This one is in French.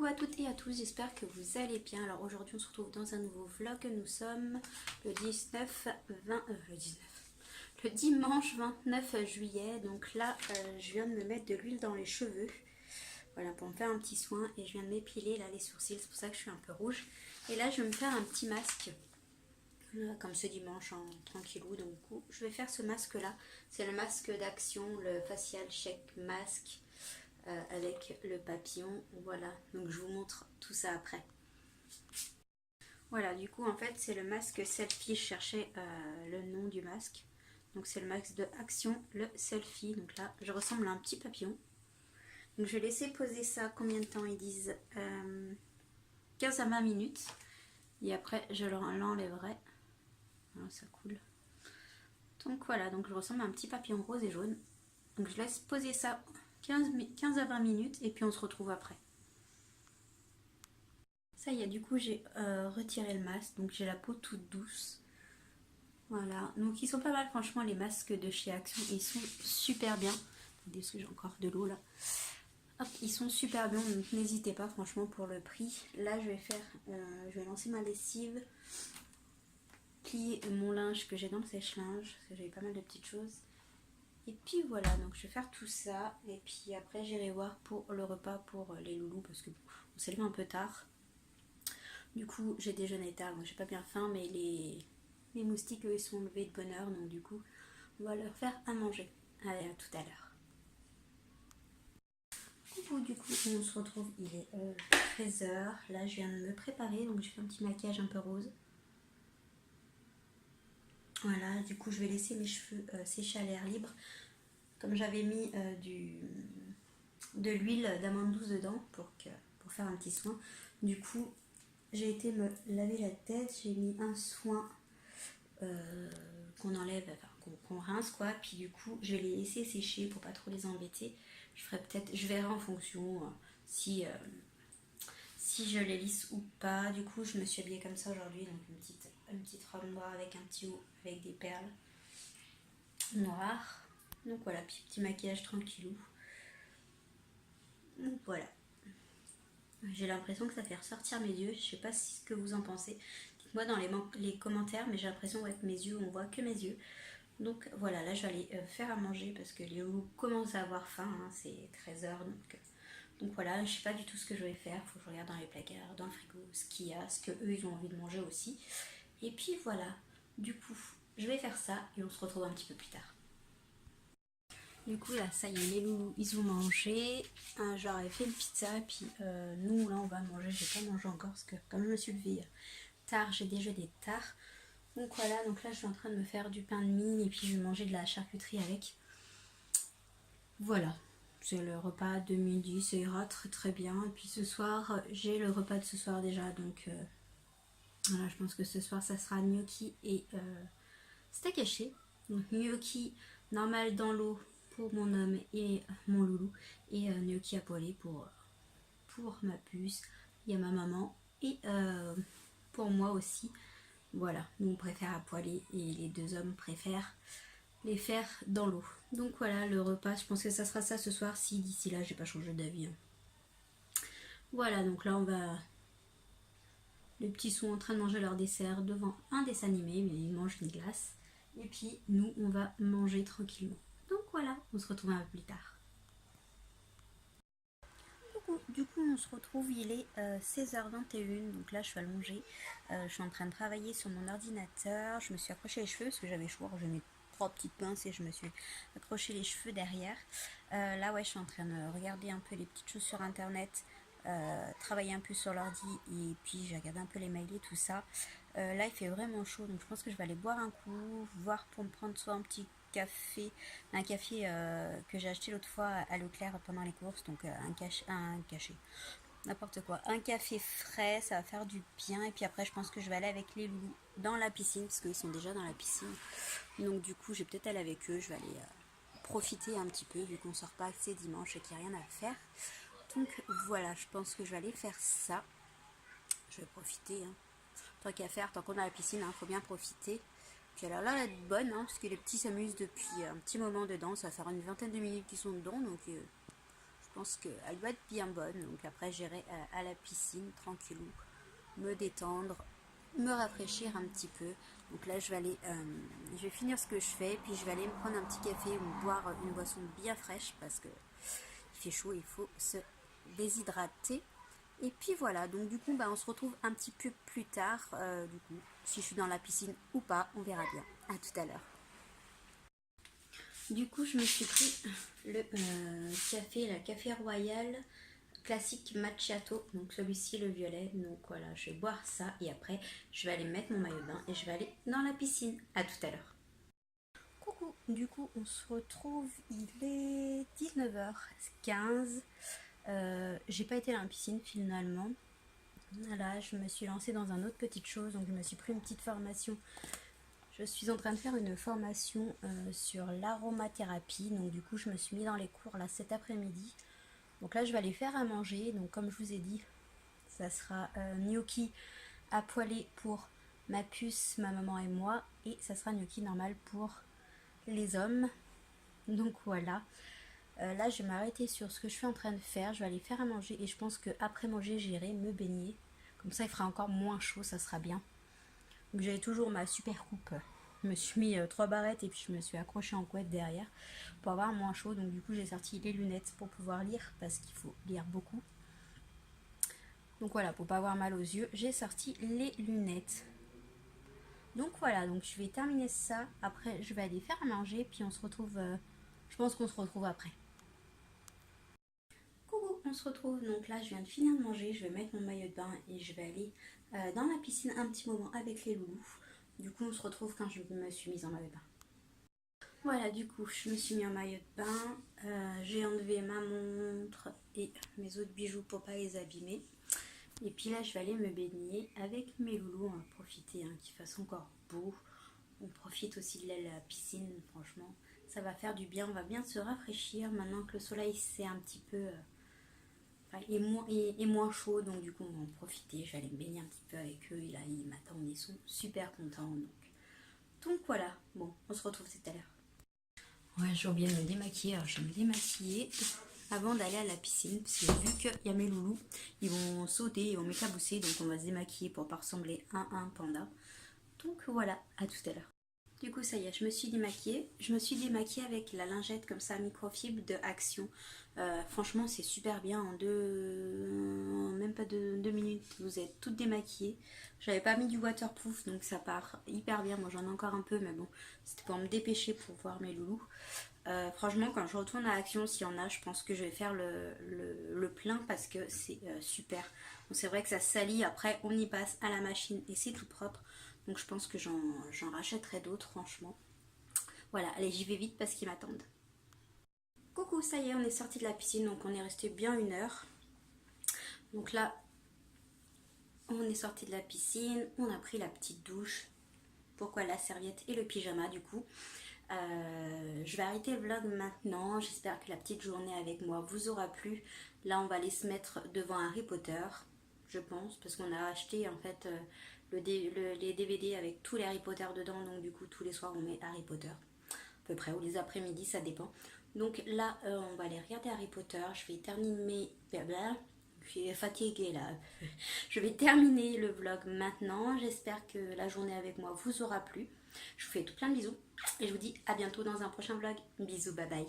Coucou à toutes et à tous, j'espère que vous allez bien. Alors aujourd'hui on se retrouve dans un nouveau vlog. Nous sommes le dimanche 29 juillet. Donc là je viens de me mettre de l'huile dans les cheveux. Voilà, pour me faire un petit soin. Et je viens de m'épiler là les sourcils, c'est pour ça que je suis un peu rouge. Et là je vais me faire un petit masque. Comme ce dimanche en tranquillou, donc du coup, je vais faire ce masque là. C'est le masque d'Action, le facial shake mask. Avec le papillon, voilà, donc je vous montre tout ça après. Voilà, du coup en fait c'est le masque selfie, je cherchais le nom du masque, donc c'est le masque de Action, le selfie. Donc là je ressemble à un petit papillon, donc je vais laisser poser ça. Combien de temps ils disent 15 à 20 minutes, et après je l'enlèverai. Voilà, ça coule. Donc voilà, donc je ressemble à un petit papillon rose et jaune, donc je laisse poser ça 15 à 20 minutes et puis on se retrouve après. Ça y est, du coup j'ai retiré le masque, donc j'ai la peau toute douce. Voilà, donc ils sont pas mal franchement les masques de chez Action, ils sont super bien. Attendez parce que j'ai encore de l'eau là. Hop, ils sont super bien, donc n'hésitez pas franchement pour le prix. Là je vais lancer ma lessive, plier mon linge que j'ai dans le sèche-linge, parce que j'avais pas mal de petites choses. Et puis voilà, donc je vais faire tout ça, et puis après j'irai voir pour le repas pour les loulous, parce que bon, on s'est levé un peu tard. Du coup j'ai déjeuné tard, donc j'ai pas bien faim, mais les moustiques eux ils sont levés de bonne heure, donc du coup on va leur faire à manger. Allez, à tout à l'heure. Coucou, du coup on se retrouve, il est 13h, là je viens de me préparer, donc j'ai fait un petit maquillage un peu rose. Voilà, du coup je vais laisser mes cheveux sécher à l'air libre. Comme j'avais mis de l'huile d'amande douce dedans pour faire un petit soin, du coup j'ai été me laver la tête, j'ai mis un soin qu'on enlève, enfin, qu'on rince quoi, puis du coup je vais les laisser sécher pour pas trop les embêter. Je verrai en fonction si je les lisse ou pas. Du coup je me suis habillée comme ça aujourd'hui, donc une petite robe noire avec un petit haut avec des perles noires. Donc voilà, puis petit maquillage tranquillou. Donc voilà. J'ai l'impression que ça fait ressortir mes yeux. Je sais pas ce que vous en pensez. Dites-moi dans les commentaires, mais j'ai l'impression que mes yeux, on voit que mes yeux. Donc voilà, là je vais aller faire à manger parce que les loulous commencent à avoir faim. Hein, c'est 13h. Donc voilà, je sais pas du tout ce que je vais faire. Faut que je regarde dans les placards, dans le frigo, ce qu'il y a, ce que eux ils ont envie de manger aussi. Et puis voilà, du coup, je vais faire ça et on se retrouve un petit peu plus tard. Du coup là ça y est, les loulous ils ont mangé. Je leur ai fait une pizza et puis nous là on va manger. J'ai pas mangé encore parce que comme je me suis levée tard, j'ai déjeuné tard. Donc voilà, donc là je suis en train de me faire du pain de mie et puis je vais manger de la charcuterie avec. Voilà, c'est le repas de midi, ça ira très très bien. Et puis ce soir, j'ai le repas de ce soir déjà, donc voilà, je pense que ce soir ça sera gnocchi et steak haché. Donc gnocchi normal dans l'eau pour mon homme et mon loulou, et gnocchi à poêler pour ma puce et à ma maman, et pour moi aussi. Voilà, nous on préfère à poêler et les deux hommes préfèrent les faire dans l'eau. Donc voilà le repas, je pense que ça sera ça ce soir si d'ici là j'ai pas changé d'avis. Voilà, donc là on va... Les petits sont en train de manger leur dessert devant un dessin animé, mais ils mangent une glace. Et puis nous on va manger tranquillement. Donc voilà, on se retrouve un peu plus tard. Du coup on se retrouve, il est 16h21, donc là je suis allongée. Je suis en train de travailler sur mon ordinateur. Je me suis accroché les cheveux parce que j'avais chaud. J'ai mis 3 petites pinces et je me suis accroché les cheveux derrière. Là ouais, je suis en train de regarder un peu les petites choses sur internet, travailler un peu sur l'ordi, et puis j'ai regardé un peu les mails et tout ça. Là il fait vraiment chaud, donc je pense que je vais aller boire un coup, voir pour me prendre soit un petit café, que j'ai acheté l'autre fois à Leclerc pendant les courses, donc un cachet, n'importe quoi, un café frais, ça va faire du bien. Et puis après je pense que je vais aller avec les loulous dans la piscine parce qu'ils sont déjà dans la piscine, donc du coup je vais peut-être aller avec eux. Je vais aller profiter un petit peu vu qu'on sort pas assez dimanche et qu'il n'y a rien à faire. Donc voilà, je pense que je vais aller faire ça. Je vais profiter, hein. Tant qu'à faire, tant qu'on a la piscine, faut bien profiter. Puis alors là, elle est bonne, hein, parce que les petits s'amusent depuis un petit moment dedans. Ça va faire une vingtaine de minutes qu'ils sont dedans, donc je pense qu'elle doit être bien bonne. Donc après j'irai à la piscine tranquillou, me détendre, me rafraîchir un petit peu. Donc là je vais finir ce que je fais, puis je vais aller me prendre un petit café ou boire une boisson bien fraîche parce que il fait chaud, il faut se déshydrater. Et puis voilà, donc du coup on se retrouve un petit peu plus tard, du coup, si je suis dans la piscine ou pas, on verra bien. À tout à l'heure. Du coup je me suis pris le café royal classique macchiato, donc celui-ci le violet. Donc voilà, je vais boire ça et après je vais aller mettre mon maillot de bain et je vais aller dans la piscine. À tout à l'heure. Coucou, du coup on se retrouve, il est 19h15. J'ai pas été dans la piscine finalement. Là je me suis lancée dans un autre petite chose, donc je me suis pris une petite formation. Je suis en train de faire une formation sur l'aromathérapie, donc du coup je me suis mis dans les cours là cet après-midi. Donc là je vais aller faire à manger, donc comme je vous ai dit, ça sera gnocchi à poêler pour ma puce, ma maman et moi, et ça sera gnocchi normal pour les hommes. Donc voilà. Là je vais m'arrêter sur ce que je suis en train de faire, je vais aller faire à manger et je pense qu'après manger j'irai me baigner. Comme ça il fera encore moins chaud, ça sera bien. Donc j'avais toujours ma super coupe. Je me suis mis 3 barrettes et puis je me suis accrochée en couette derrière pour avoir moins chaud. Donc du coup j'ai sorti les lunettes pour pouvoir lire parce qu'il faut lire beaucoup. Donc voilà, pour pas avoir mal aux yeux, j'ai sorti les lunettes. Donc voilà, donc je vais terminer ça. Après je vais aller faire à manger puis on se retrouve, je pense qu'on se retrouve après. Coucou, on se retrouve. Donc là je viens de finir de manger, je vais mettre mon maillot de bain et je vais aller dans la piscine un petit moment avec les loulous. Du coup on se retrouve quand je me suis mise en maillot de bain. Voilà, du coup je me suis mis en maillot de bain, j'ai enlevé ma montre et mes autres bijoux pour pas les abîmer. Et puis là je vais aller me baigner avec mes loulous, on va profiter qu'il fasse encore beau. On profite aussi de la piscine, franchement ça va faire du bien, on va bien se rafraîchir maintenant que le soleil c'est un petit peu... est moins chaud, donc du coup on va en profiter. Je vais aller me baigner un petit peu avec eux et là ils m'attendent, ils sont super contents. Donc voilà, bon, on se retrouve tout à l'heure. Ouais, j'ai oublié de me démaquiller, alors je vais me démaquiller avant d'aller à la piscine parce que vu qu'il y a mes loulous, ils vont sauter, ils vont m'éclabousser, donc on va se démaquiller pour pas ressembler à un panda. Donc voilà, à tout à l'heure. Du coup ça y est, je me suis démaquillée. Je me suis démaquillée avec la lingette comme ça microfibre de Action. Franchement c'est super bien, même pas 2 minutes vous êtes toutes démaquillées. J'avais pas mis du waterproof donc ça part hyper bien. Moi j'en ai encore un peu mais bon c'était pour me dépêcher pour voir mes loulous. Franchement quand je retourne à Action s'il y en a, je pense que je vais faire le plein parce que c'est super. Bon, c'est vrai que ça salit, après on y passe à la machine et c'est tout propre. Donc je pense que j'en rachèterai d'autres franchement. Voilà, allez j'y vais vite parce qu'ils m'attendent. Coucou, ça y est, on est sorti de la piscine, donc on est resté bien 1 heure. Donc là, on est sorti de la piscine, on a pris la petite douche. Pourquoi la serviette et le pyjama du coup. Je vais arrêter le vlog maintenant. J'espère que la petite journée avec moi vous aura plu. Là, on va aller se mettre devant Harry Potter, je pense, parce qu'on a acheté en fait les DVD avec tous les Harry Potter dedans. Donc du coup, tous les soirs, on met Harry Potter. À peu près, ou les après-midi, ça dépend. Donc là, on va aller regarder Harry Potter. Je vais terminer... Je suis fatiguée là. Je vais terminer le vlog maintenant. J'espère que la journée avec moi vous aura plu. Je vous fais tout plein de bisous. Et je vous dis à bientôt dans un prochain vlog. Bisous, bye bye.